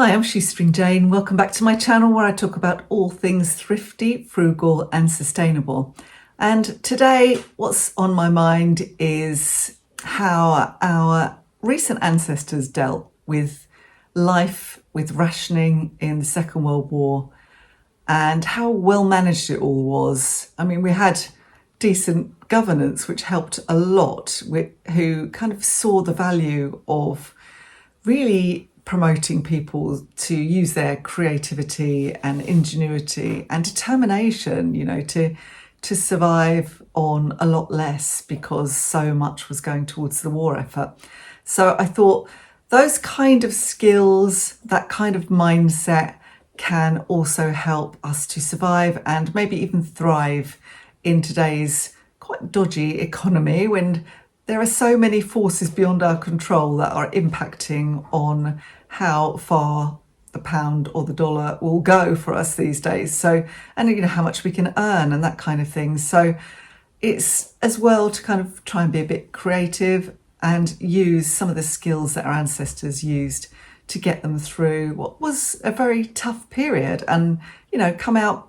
Hi, I'm Shoestring Jane. Welcome back to my channel where I talk about all things thrifty, frugal and sustainable. And today what's on my mind is how our recent ancestors dealt with life with rationing in the Second World War and how well managed it all was. I mean, we had decent governance, which helped a lot, who kind of saw the value of really promoting people to use their creativity and ingenuity and determination, to survive on a lot less because so much was going towards the war effort. So I thought those kind of skills, that kind of mindset can also help us to survive and maybe even thrive in today's quite dodgy economy when there are so many forces beyond our control that are impacting on how far the pound or the dollar will go for us these days. So, and how much we can earn and that kind of thing. So it's as well to kind of try and be a bit creative and use some of the skills that our ancestors used to get them through what was a very tough period and, come out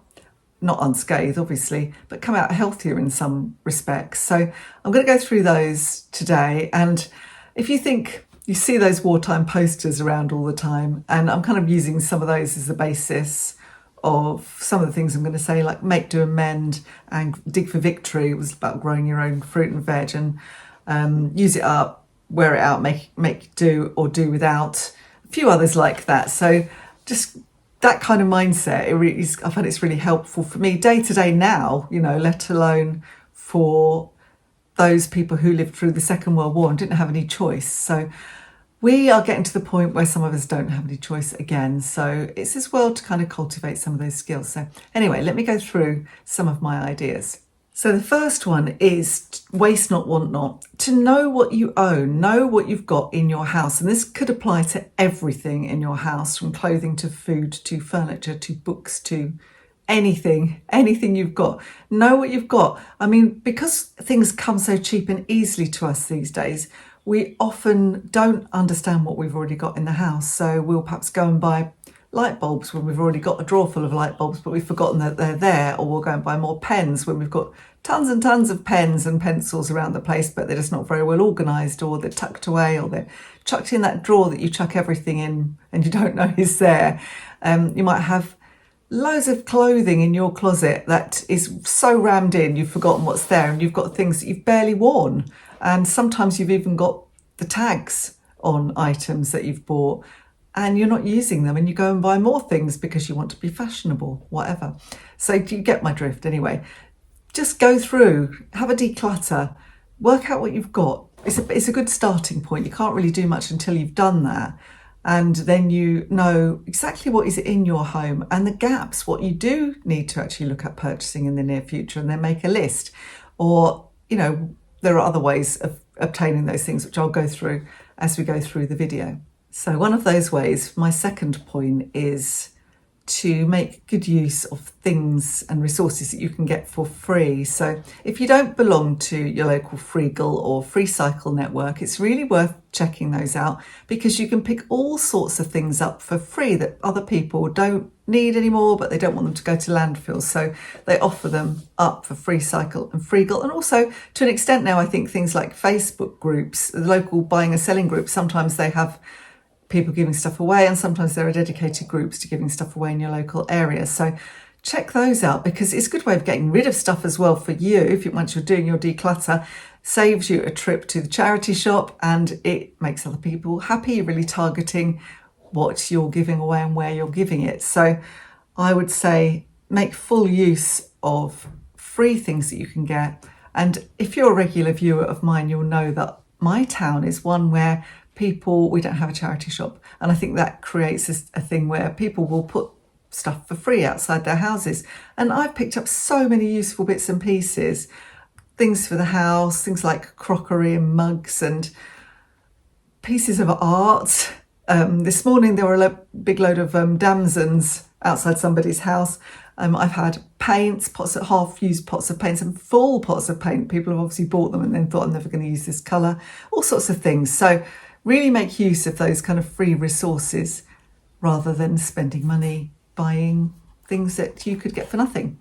not unscathed, obviously, but come out healthier in some respects. So I'm going to go through those today. And if you think you see those wartime posters around all the time, and I'm kind of using some of those as the basis of some of the things I'm going to say, like make, do and mend and dig for victory was about growing your own fruit and veg and use it up, wear it out, make do or do without, a few others like that. So just that kind of mindset, I find it's really helpful for me day to day now, let alone for those people who lived through the Second World War and didn't have any choice. So we are getting to the point where some of us don't have any choice again. So it's as well to kind of cultivate some of those skills. So anyway, let me go through some of my ideas. So the first one is waste not, want not. To know what you own, know what you've got in your house. And this could apply to everything in your house, from clothing to food to furniture to books to anything you've got. Know what you've got. I mean, because things come so cheap and easily to us these days, we often don't understand what we've already got in the house. So we'll perhaps go and buy light bulbs when we've already got a drawer full of light bulbs, but we've forgotten that they're there. Or we'll go and buy more pens when we've got tons and tons of pens and pencils around the place, but they're just not very well organised, or they're tucked away, or they're chucked in that drawer that you chuck everything in and you don't know is there. You might have loads of clothing in your closet that is so rammed in you've forgotten what's there, and you've got things that you've barely worn, and sometimes you've even got the tags on items that you've bought and you're not using them, and you go and buy more things because you want to be fashionable, whatever. So you get my drift. Anyway, just go through, have a declutter, work out what you've got. It's a good starting point. You can't really do much until you've done that, and then you know exactly what is in your home and the gaps, what you do need to actually look at purchasing in the near future, and then make a list. Or there are other ways of obtaining those things, which I'll go through as we go through the video. So one of those ways, my second point, is to make good use of things and resources that you can get for free. So if you don't belong to your local frugal or free cycle network, it's really worth checking those out, because you can pick all sorts of things up for free that other people don't need anymore, but they don't want them to go to landfills. So they offer them up for free cycle and frugal. And also, to an extent now, I think things like Facebook groups, the local buying and selling groups, sometimes they have people giving stuff away, and sometimes there are dedicated groups to giving stuff away in your local area. So check those out, because it's a good way of getting rid of stuff as well for you. Once you're doing your declutter, saves you a trip to the charity shop, and it makes other people happy. You're really targeting what you're giving away and where you're giving it. So I would say make full use of free things that you can get. And if you're a regular viewer of mine, you'll know that my town is one where we don't have a charity shop. And I think that creates a thing where people will put stuff for free outside their houses. And I've picked up so many useful bits and pieces, things for the house, things like crockery and mugs and pieces of art. This morning there were a big load of damsons outside somebody's house. I've had paints, half-used pots of paints and full pots of paint. People have obviously bought them and then thought, I'm never going to use this colour, all sorts of things. So really make use of those kind of free resources rather than spending money buying things that you could get for nothing.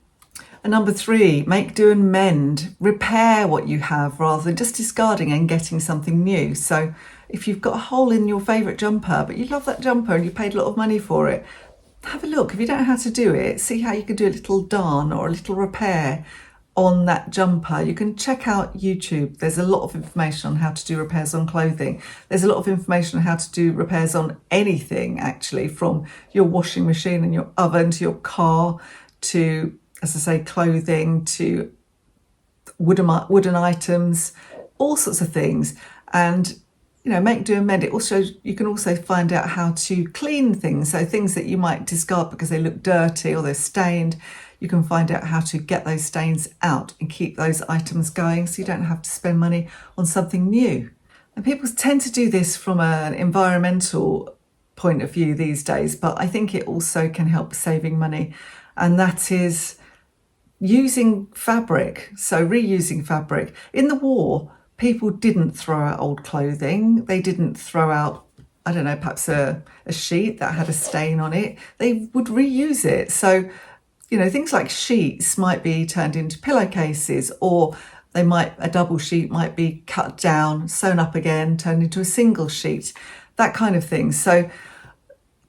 And number 3, make, do and mend. Repair what you have rather than just discarding and getting something new. So if you've got a hole in your favourite jumper, but you love that jumper and you paid a lot of money for it, have a look. If you don't know how to do it, see how you can do a little darn or a little repair on that jumper. You can check out YouTube. There's a lot of information on how to do repairs on clothing. There's a lot of information on how to do repairs on anything, actually, from your washing machine and your oven to your car to, as I say, clothing to wooden items, all sorts of things. And make, do and mend. It also, you can also find out how to clean things. So things that you might discard because they look dirty or they're stained, you can find out how to get those stains out and keep those items going so you don't have to spend money on something new. And people tend to do this from an environmental point of view these days, but I think it also can help saving money. And that is using fabric, so reusing fabric. In the war, people didn't throw out old clothing. They didn't throw out, I don't know, perhaps a sheet that had a stain on it. They would reuse it. So, things like sheets might be turned into pillowcases, or a double sheet might be cut down, sewn up again, turned into a single sheet, that kind of thing. So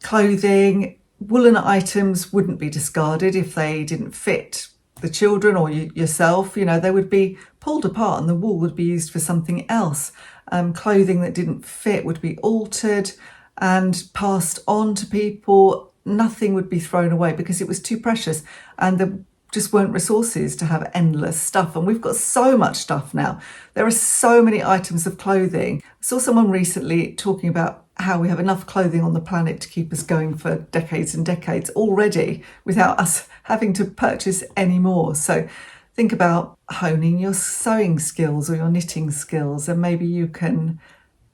clothing, woolen items wouldn't be discarded if they didn't fit the children or yourself. They would be pulled apart and the wool would be used for something else. Clothing that didn't fit would be altered and passed on to people. Nothing would be thrown away because it was too precious, and there just weren't resources to have endless stuff. And we've got so much stuff now. There are so many items of clothing. I saw someone recently talking about how we have enough clothing on the planet to keep us going for decades and decades already without us having to purchase any more. So think about honing your sewing skills or your knitting skills, and maybe you can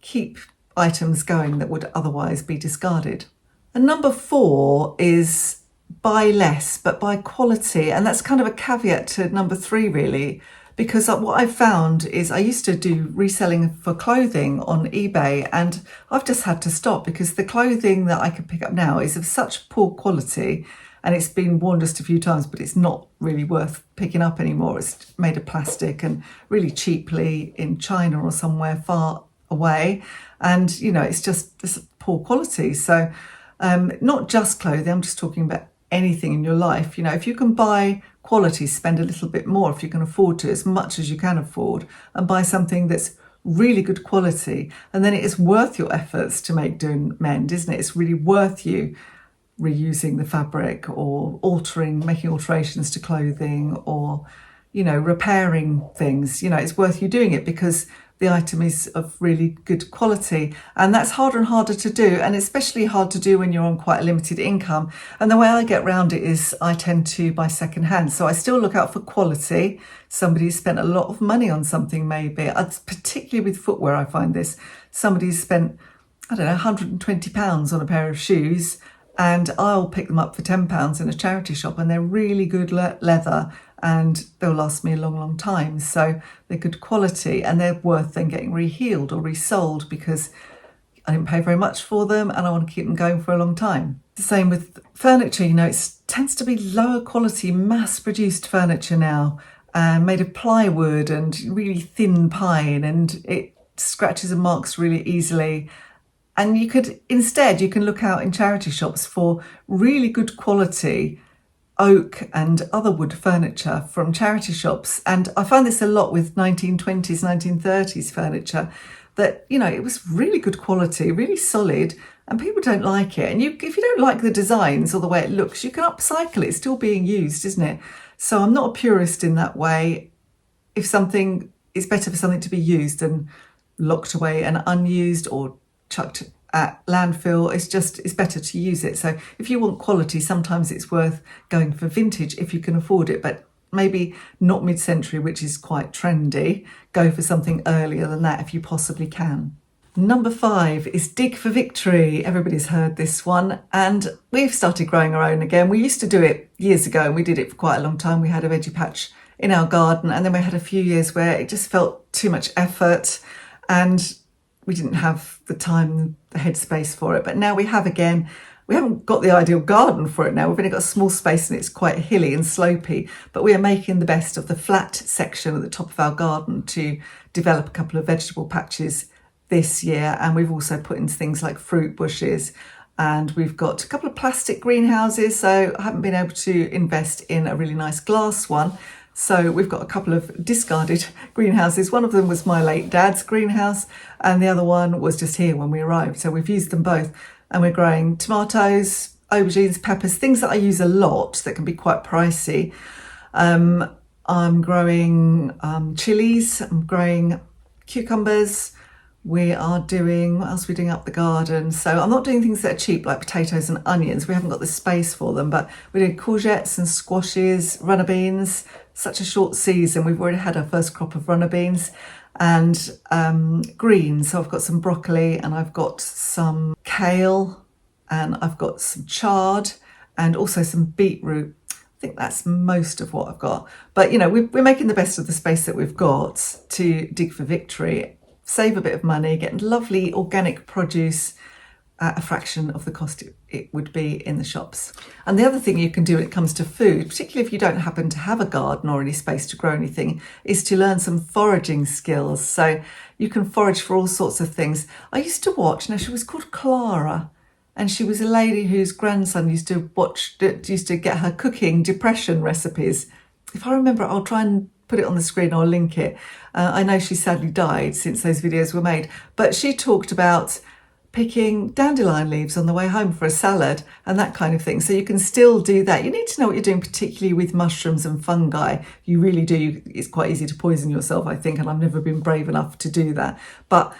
keep items going that would otherwise be discarded. And number 4 is buy less, but buy quality. And that's kind of a caveat to number 3, really, because what I've found is I used to do reselling for clothing on eBay, and I've just had to stop because the clothing that I can pick up now is of such poor quality, and it's been worn just a few times, but it's not really worth picking up anymore. It's made of plastic and really cheaply in China or somewhere far away. And, it's poor quality. So not just clothing, I'm just talking about anything in your life. If you can buy quality, spend a little bit more if you can afford to, as much as you can afford, and buy something that's really good quality, and then it is worth your efforts to make, do and mend, isn't it? It's really worth you reusing the fabric or making alterations to clothing or, repairing things. It's worth you doing it because the item is of really good quality. And that's harder and harder to do, and especially hard to do when you're on quite a limited income. And the way I get around it is I tend to buy secondhand. So I still look out for quality. Somebody's spent a lot of money on something, maybe. Particularly with footwear, I find this. Somebody's spent, £120 on a pair of shoes, and I'll pick them up for £10 in a charity shop, and they're really good leather, and they'll last me a long, long time. So they're good quality, and they're worth then getting rehealed or resold because I didn't pay very much for them and I want to keep them going for a long time. The same with furniture. It tends to be lower quality, mass-produced furniture now, made of plywood and really thin pine, and it scratches and marks really easily. And you can look out in charity shops for really good quality oak and other wood furniture from charity shops. And I find this a lot with 1920s, 1930s furniture, that, it was really good quality, really solid, and people don't like it. And if you don't like the designs or the way it looks, you can upcycle it. It's still being used, isn't it? So I'm not a purist in that way. If something is better for something to be used and locked away and unused or chucked at landfill, it's better to use it. So if you want quality, sometimes it's worth going for vintage if you can afford it, but maybe not mid-century, which is quite trendy. Go for something earlier than that if you possibly can. Number 5 is dig for victory. Everybody's heard this one, and we've started growing our own again. We used to do it years ago, and we did it for quite a long time. We had a veggie patch in our garden, and then we had a few years where it just felt too much effort and we didn't have the time, the headspace for it. But now we have again, We haven't got the ideal garden for it now. We've only got a small space and it's quite hilly and slopey, but we are making the best of the flat section at the top of our garden to develop a couple of vegetable patches this year. And we've also put in things like fruit bushes, and we've got a couple of plastic greenhouses. So I haven't been able to invest in a really nice glass one. So we've got a couple of discarded greenhouses. One of them was my late dad's greenhouse, and the other one was just here when we arrived. So we've used them both, and we're growing tomatoes, aubergines, peppers, things that I use a lot that can be quite pricey. I'm growing chilies, I'm growing cucumbers. We are doing, what else are we doing up the garden? So I'm not doing things that are cheap like potatoes and onions. We haven't got the space for them, but we're doing courgettes and squashes, runner beans. Such a short season. We've already had our first crop of runner beans and greens. So I've got some broccoli and I've got some kale and I've got some chard and also some beetroot. I think that's most of what I've got. But, you know, we're making the best of the space that we've got to dig for victory, save a bit of money, get lovely organic produce at a fraction of the cost it would be in the shops. And the other thing you can do when it comes to food, particularly if you don't happen to have a garden or any space to grow anything, is to learn some foraging skills. So you can forage for all sorts of things. I used to watch, now she was called Clara, and she was a lady whose grandson used to get her cooking depression recipes. If I remember, I'll try and put it on the screen or link it. I know she sadly died since those videos were made, but she talked about picking dandelion leaves on the way home for a salad and that kind of thing. So you can still do that. You need to know what you're doing, particularly with mushrooms and fungi. You really do. It's quite easy to poison yourself, I think, and I've never been brave enough to do that. But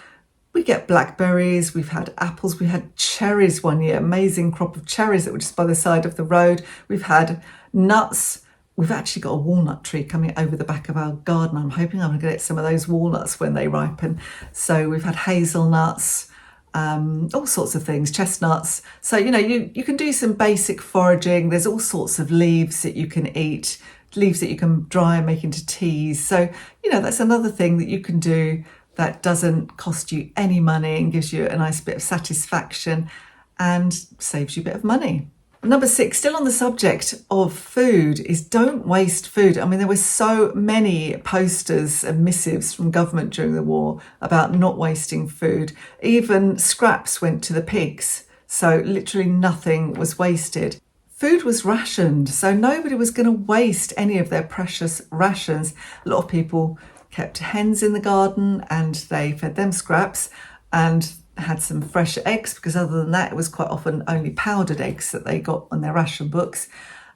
we get blackberries, we've had apples, we had cherries one year, amazing crop of cherries that were just by the side of the road. We've had nuts. We've actually got a walnut tree coming over the back of our garden. I'm hoping I'm going to get some of those walnuts when they ripen. So we've had hazelnuts, all sorts of things, chestnuts. So, you know, you can do some basic foraging. There's all sorts of leaves that you can eat, leaves that you can dry and make into teas. So, you know, that's another thing that you can do that doesn't cost you any money and gives you a nice bit of satisfaction and saves you a bit of money. Number 6, still on the subject of food, is don't waste food. I mean, there were so many posters and missives from government during the war about not wasting food. Even scraps went to the pigs, so literally nothing was wasted. Food was rationed, so nobody was going to waste any of their precious rations. A lot of people kept hens in the garden and they fed them scraps and had some fresh eggs, because other than that it was quite often only powdered eggs that they got on their ration books.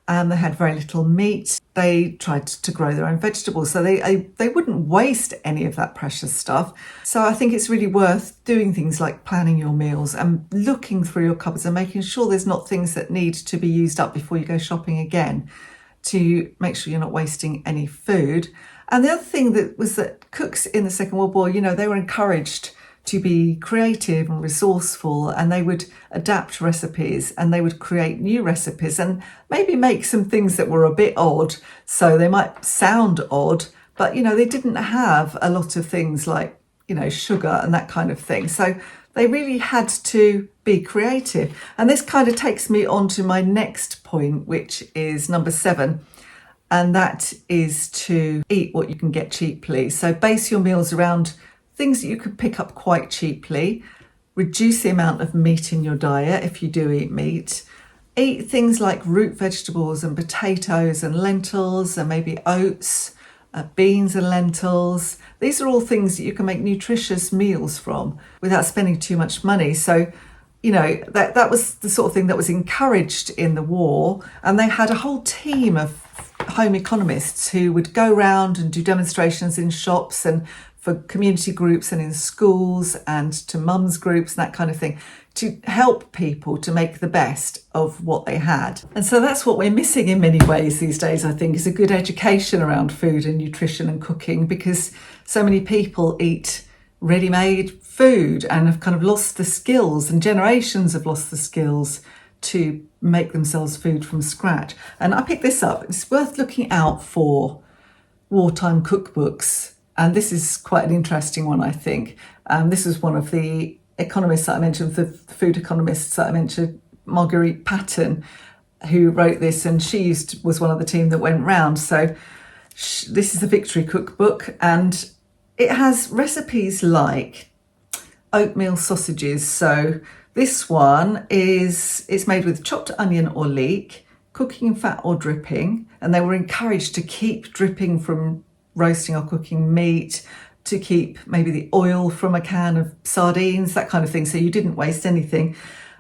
They had very little meat. They tried to grow their own vegetables, so they wouldn't waste any of that precious stuff. So I think it's really worth doing things like planning your meals and looking through your cupboards and making sure there's not things that need to be used up before you go shopping again, to make sure you're not wasting any food. And the other thing that cooks in the Second World War, you know, they were encouraged to be creative and resourceful, and they would adapt recipes and they would create new recipes and maybe make some things that were a bit odd. So they might sound odd, but, you know, they didn't have a lot of things like, you know, sugar and that kind of thing. So they really had to be creative. And this kind of takes me on to my next point, which is number 7. And that is to eat what you can get cheaply. So base your meals around things that you could pick up quite cheaply. Reduce the amount of meat in your diet if you do eat meat. Eat things like root vegetables and potatoes and lentils and maybe oats, beans and lentils. These are all things that you can make nutritious meals from without spending too much money. So, you know, that was the sort of thing that was encouraged in the war. And they had a whole team of home economists who would go around and do demonstrations in shops and for community groups and in schools and to mums groups and that kind of thing, to help people to make the best of what they had. And so that's what we're missing in many ways these days, I think, is a good education around food and nutrition and cooking, because so many people eat ready-made food and have kind of lost the skills, and generations have lost the skills to make themselves food from scratch. And I picked this up. It's worth looking out for wartime cookbooks. And this is quite an interesting one, I think. This was one of the economists that I mentioned, the food economists that I Marguerite Patton, who wrote this, and she was one of the team that went round. So this is the Victory Cookbook, and it has recipes like oatmeal sausages. So this one it's made with chopped onion or leek, cooking in fat or dripping, and they were encouraged to keep dripping from roasting or cooking meat, to keep maybe the oil from a can of sardines, that kind of thing, so you didn't waste anything.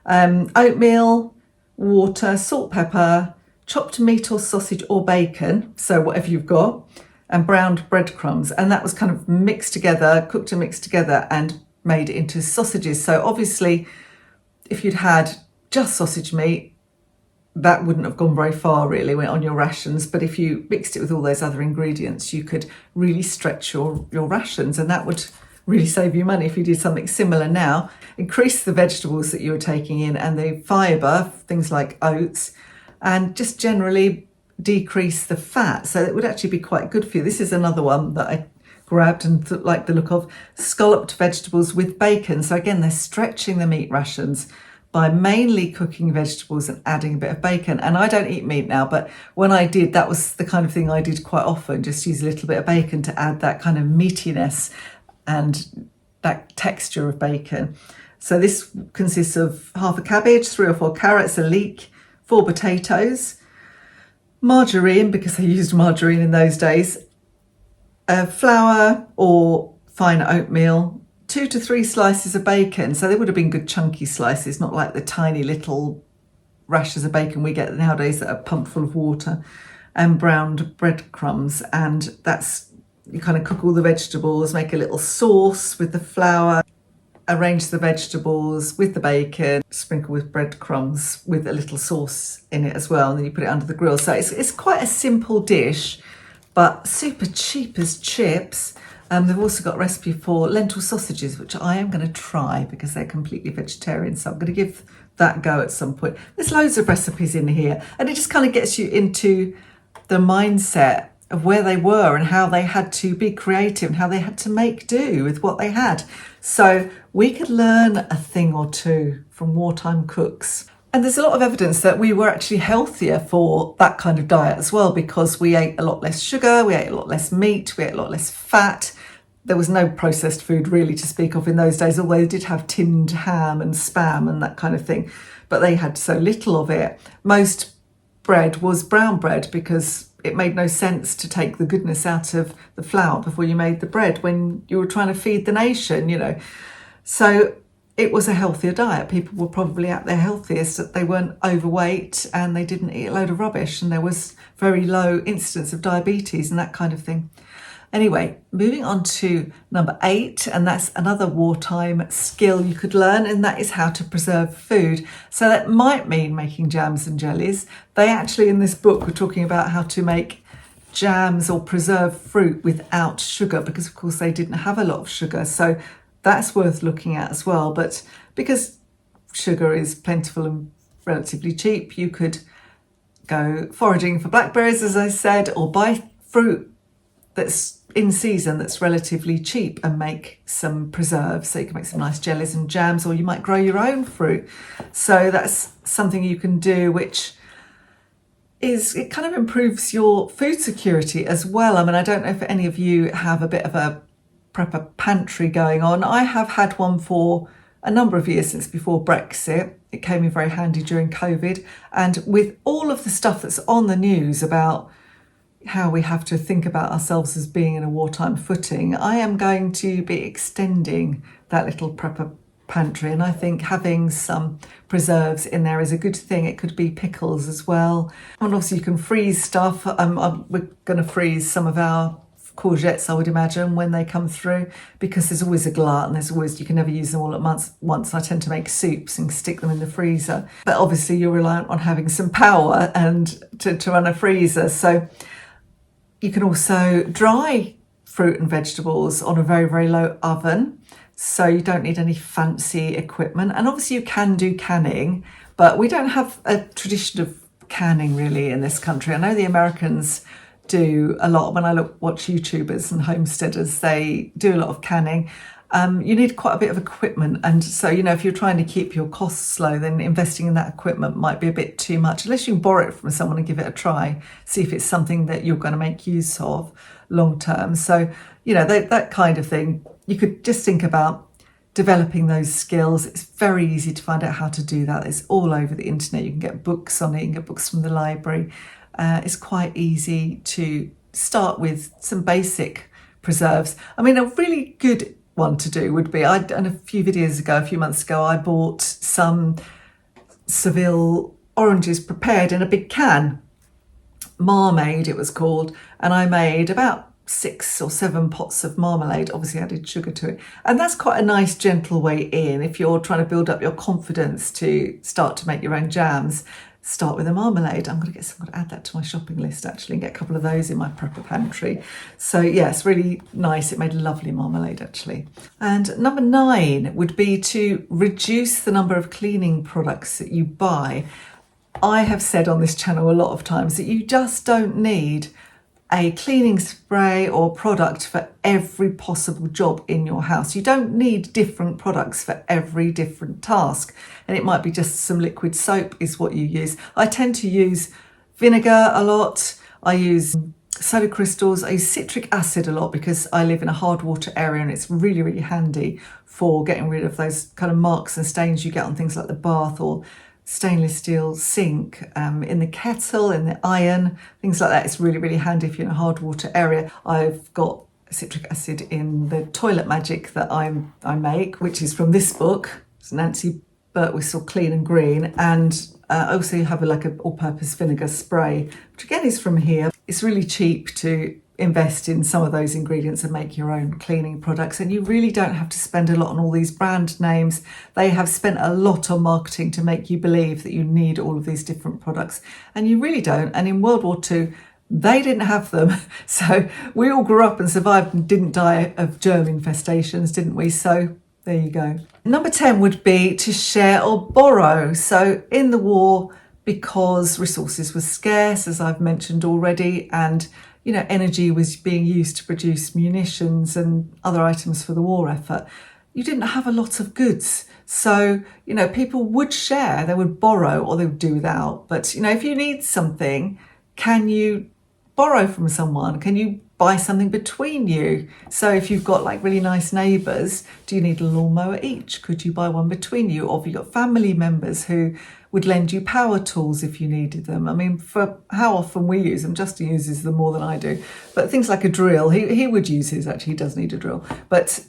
Oatmeal, water, salt, pepper, chopped meat or sausage or bacon, so whatever you've got, and browned breadcrumbs, and that was kind of mixed together, cooked and mixed together, and made into sausages. So obviously if you'd had just sausage meat, that wouldn't have gone very far really on your rations, but if you mixed it with all those other ingredients, you could really stretch your rations, and that would really save you money if you did something similar now. Increase the vegetables that you were taking in and the fibre, things like oats, and just generally decrease the fat, so it would actually be quite good for you. This is another one that I grabbed and liked the look of, scalloped vegetables with bacon. So again, they're stretching the meat rations by mainly cooking vegetables and adding a bit of bacon. And I don't eat meat now, but when I did, that was the kind of thing I did quite often, just use a little bit of bacon to add that kind of meatiness and that texture of bacon. So this consists of half a cabbage, 3 or 4 carrots, a leek, 4 potatoes, margarine, because they used margarine in those days, flour or fine oatmeal, 2 to 3 slices of bacon. So they would have been good chunky slices, not like the tiny little rashers of bacon we get nowadays that are pumped full of water, and browned breadcrumbs. And that's, you kind of cook all the vegetables, make a little sauce with the flour, arrange the vegetables with the bacon, sprinkle with breadcrumbs with a little sauce in it as well, and then you put it under the grill. So it's quite a simple dish, but super cheap as chips. They've also got a recipe for lentil sausages, which I am going to try because they're completely vegetarian, so I'm going to give that a go at some point. There's loads of recipes in here, and it just kind of gets you into the mindset of where they were and how they had to be creative and how they had to make do with what they had. So we could learn a thing or two from wartime cooks. And there's a lot of evidence that we were actually healthier for that kind of diet as well, because we ate a lot less sugar, we ate a lot less meat, we ate a lot less fat. There was no processed food really to speak of in those days, although they did have tinned ham and spam and that kind of thing, but they had so little of it. Most bread was brown bread because it made no sense to take the goodness out of the flour before you made the bread when you were trying to feed the nation, you know. So it was a healthier diet. People were probably at their healthiest, that they weren't overweight and they didn't eat a load of rubbish, and there was very low incidence of diabetes and that kind of thing. Anyway, moving on to number 8, and that's another wartime skill you could learn, and that is how to preserve food. So that might mean making jams and jellies. They actually, in this book, were talking about how to make jams or preserve fruit without sugar, because of course they didn't have a lot of sugar. So that's worth looking at as well. But because sugar is plentiful and relatively cheap, you could go foraging for blackberries, as I said, or buy fruit that's in season that's relatively cheap and make some preserves, so you can make some nice jellies and jams, or you might grow your own fruit. So that's something you can do, which is, it kind of improves your food security as well. I mean, I don't know if any of you have a bit of a prepper pantry going on. I have had one for a number of years, since before Brexit. It came in very handy during COVID, and with all of the stuff that's on the news about how we have to think about ourselves as being in a wartime footing, I am going to be extending that little prepper pantry, and I think having some preserves in there is a good thing. It could be pickles as well, and obviously you can freeze stuff. We're going to freeze some of our courgettes, I would imagine, when they come through, because there's always a glut and there's always, you can never use them all at once. I tend to make soups and stick them in the freezer, but obviously you're reliant on having some power and to run a freezer. So you can also dry fruit and vegetables on a very, very low oven, so you don't need any fancy equipment. And obviously you can do canning, but we don't have a tradition of canning really in this country. I know the Americans do a lot. When I watch YouTubers and homesteaders, they do a lot of canning. you need quite a bit of equipment. And so, if you're trying to keep your costs low, then investing in that equipment might be a bit too much, unless you can borrow it from someone and give it a try, see if it's something that you're going to make use of long term. So, that kind of thing, you could just think about developing those skills. It's very easy to find out how to do that. It's all over the internet. You can get books on it, you can get books from the library. It's quite easy to start with some basic preserves. I mean, a really good one to do would be, I'd done a few months ago, I bought some Seville oranges prepared in a big can. Marmade it was called, and I made about 6 or 7 pots of marmalade, obviously added sugar to it. And that's quite a nice gentle way in if you're trying to build up your confidence to start to make your own jams. Start with a marmalade. I'm going to add that to my shopping list actually and get a couple of those in my prepper pantry. So yes, really nice. It made a lovely marmalade actually. And number 9 would be to reduce the number of cleaning products that you buy. I have said on this channel a lot of times that you just don't need a cleaning spray or product for every possible job in your house. You don't need different products for every different task. And it might be just some liquid soap is what you use. I tend to use vinegar a lot. I use soda crystals. I use citric acid a lot because I live in a hard water area, and it's really, really handy for getting rid of those kind of marks and stains you get on things like the bath or stainless steel sink, in the kettle, in the iron, things like that. It's really, really handy if you're in a hard water area. I've got citric acid in the toilet magic that I make, which is from this book. It's Nancy Birtwistle Clean and Green. And I also have an all-purpose vinegar spray, which again is from here. It's really cheap to invest in some of those ingredients and make your own cleaning products, and you really don't have to spend a lot on all these brand names. They have spent a lot on marketing to make you believe that you need all of these different products, and you really don't. And in World War II they didn't have them, so we all grew up and survived and didn't die of germ infestations, didn't we? So there you go. Number 10 would be to share or borrow. So in the war, because resources were scarce, as I've mentioned already, and energy was being used to produce munitions and other items for the war effort, you didn't have a lot of goods. So, people would share, they would borrow, or they would do without. But, if you need something, can you borrow from someone? Can you buy something between you? So if you've got really nice neighbours, do you need a lawnmower each? Could you buy one between you? Or have you got family members who would lend you power tools if you needed them? I mean, for how often we use them, Justin uses them more than I do. But things like a drill, he would use his, actually, he does need a drill. But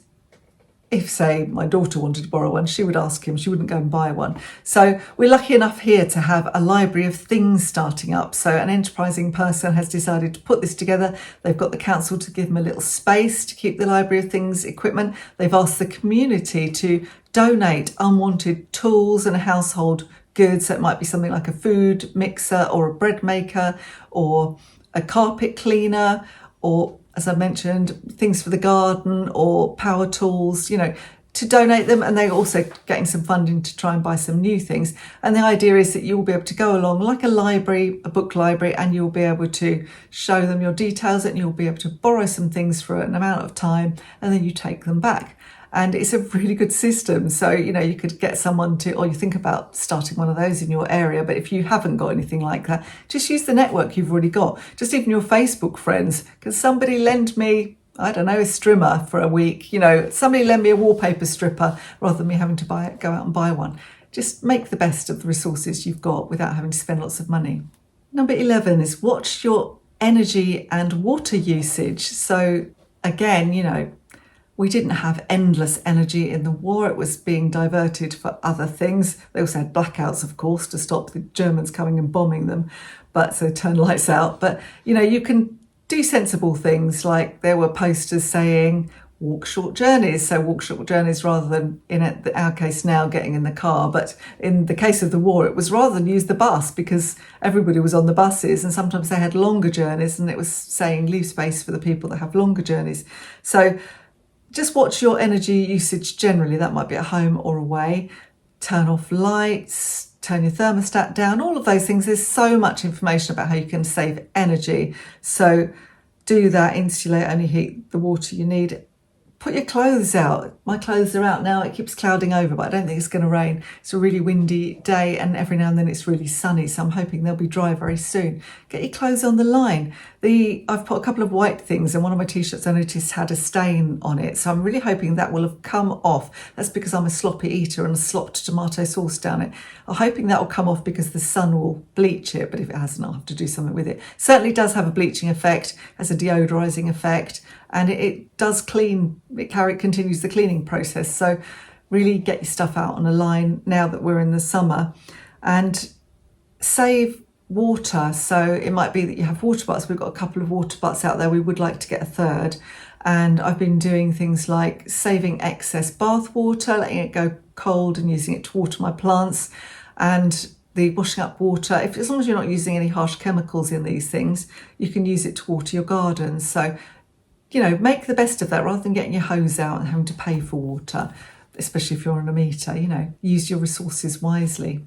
if, say, my daughter wanted to borrow one, she would ask him, she wouldn't go and buy one. So we're lucky enough here to have a library of things starting up. So an enterprising person has decided to put this together. They've got the council to give them a little space to keep the library of things equipment. They've asked the community to donate unwanted tools and household goods. So it might be something like a food mixer or a bread maker or a carpet cleaner, or, as I mentioned, things for the garden or power tools, to donate them. And they're also getting some funding to try and buy some new things. And the idea is that you'll be able to go along like a library, a book library, and you'll be able to show them your details, and you'll be able to borrow some things for an amount of time, and then you take them back. And it's a really good system. So, you could get someone to, or you think about starting one of those in your area. But if you haven't got anything like that, just use the network you've already got. Just even your Facebook friends. Because somebody lend me, I don't know, a strimmer for a week. Somebody lend me a wallpaper stripper rather than me having to go out and buy one. Just make the best of the resources you've got without having to spend lots of money. Number 11 is watch your energy and water usage. So again, we didn't have endless energy in the war. It was being diverted for other things. They also had blackouts, of course, to stop the Germans coming and bombing them. But so turn lights out. But, you can do sensible things, like there were posters saying walk short journeys. So walk short journeys rather than, in our case now, getting in the car. But in the case of the war, it was rather than use the bus, because everybody was on the buses, and sometimes they had longer journeys, and it was saying leave space for the people that have longer journeys. So just watch your energy usage generally. That might be at home or away. Turn off lights, turn your thermostat down, all of those things. There's so much information about how you can save energy. So do that, insulate, only heat the water you need. put your clothes out. My clothes are out now. It keeps clouding over, but I don't think it's going to rain. It's a really windy day, and every now and then it's really sunny, so I'm hoping they'll be dry very soon. Get your clothes on the line. I've put a couple of white things, and one of my t-shirts I noticed had a stain on it, so I'm really hoping that will have come off. That's because I'm a sloppy eater and slopped tomato sauce down it. I'm hoping that will come off because the sun will bleach it, but if it hasn't, I'll have to do something with it. Certainly does have a bleaching effect, has a deodorizing effect, and it does clean. It continues the cleaning process. So really get your stuff out on a line now that we're in the summer, and save water. So it might be that you have water butts. We've got a couple of water butts out there. We would like to get a third. And I've been doing things like saving excess bath water, letting it go cold and using it to water my plants, and the washing up water. As long as you're not using any harsh chemicals in these things, you can use it to water your garden. So, make the best of that rather than getting your hose out and having to pay for water, especially if you're on a meter. Use your resources wisely.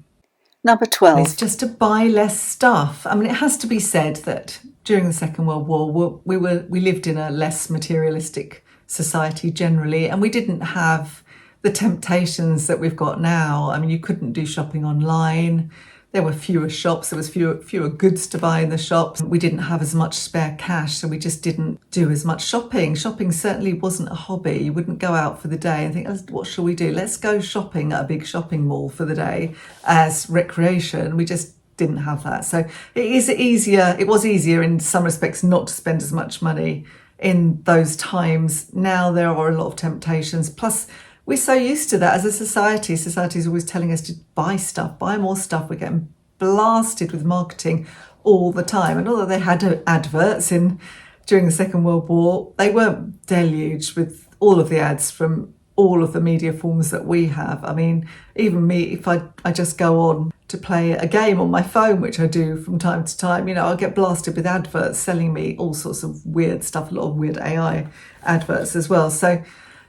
Number 12 is just to buy less stuff. I mean, it has to be said that during the Second World War, we lived in a less materialistic society generally, and we didn't have the temptations that we've got now. I mean, you couldn't do shopping online. There were fewer shops. There was fewer goods to buy in the shops. We didn't have as much spare cash, so we just didn't do as much shopping. Shopping certainly wasn't a hobby. You wouldn't go out for the day and think, what shall we do? Let's go shopping at a big shopping mall for the day as recreation. We just didn't have that. So it was easier in some respects not to spend as much money in those times. Now there are a lot of temptations. Plus, we're so used to that as a society. Society is always telling us to buy stuff, buy more stuff. We're getting blasted with marketing all the time. And although they had adverts during the Second World War, they weren't deluged with all of the ads from all of the media forms that we have. I mean, even me, if I just go on to play a game on my phone, which I do from time to time, I'll get blasted with adverts selling me all sorts of weird stuff, a lot of weird AI adverts as well. So,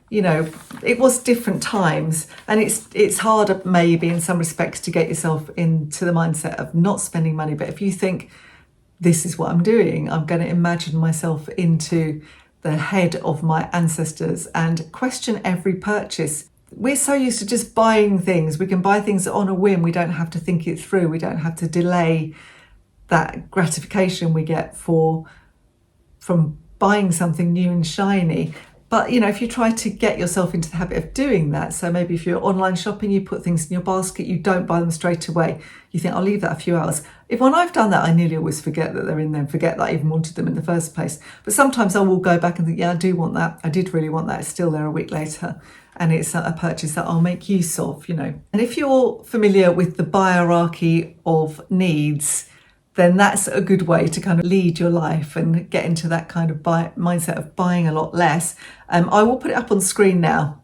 it was different times, and it's harder maybe in some respects to get yourself into the mindset of not spending money. But if you think, this is what I'm doing, I'm going to imagine myself into the head of my ancestors and question every purchase. We're so used to just buying things. We can buy things on a whim. We don't have to think it through. We don't have to delay that gratification we get from buying something new and shiny. But, if you try to get yourself into the habit of doing that, so maybe if you're online shopping, you put things in your basket, you don't buy them straight away. You think, I'll leave that a few hours. When I've done that, I nearly always forget that they're in there and forget that I even wanted them in the first place. But sometimes I will go back and think, yeah, I do want that. I did really want that. It's still there a week later. And it's a purchase that I'll make use of, And if you're familiar with the hierarchy of needs, then that's a good way to kind of lead your life and get into that kind of mindset of buying a lot less. I will put it up on screen now.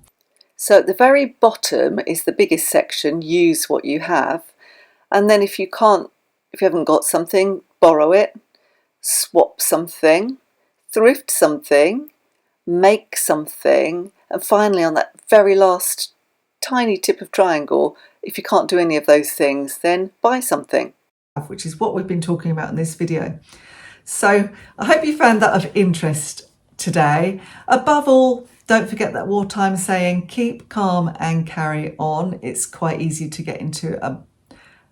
So at the very bottom is the biggest section, use what you have. And then if you haven't got something, borrow it, swap something, thrift something, make something. And finally, on that very last tiny tip of triangle, if you can't do any of those things, then buy something. Which is what we've been talking about in this video. So I hope you found that of interest today. Above all, don't forget that wartime saying, keep calm and carry on. It's quite easy to get into a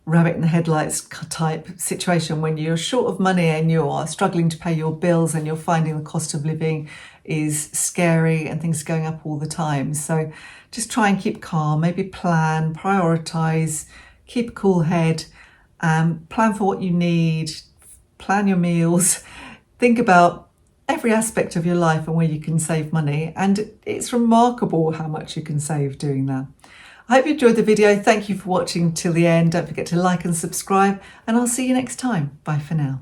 rabbit in the headlights type situation when you're short of money and you're struggling to pay your bills and you're finding the cost of living is scary and things are going up all the time. So just try and keep calm, maybe plan, prioritize, keep a cool head. Plan for what you need, plan your meals, think about every aspect of your life and where you can save money. And it's remarkable how much you can save doing that. I hope you enjoyed the video. Thank you for watching till the end. Don't forget to like and subscribe, and I'll see you next time. Bye for now.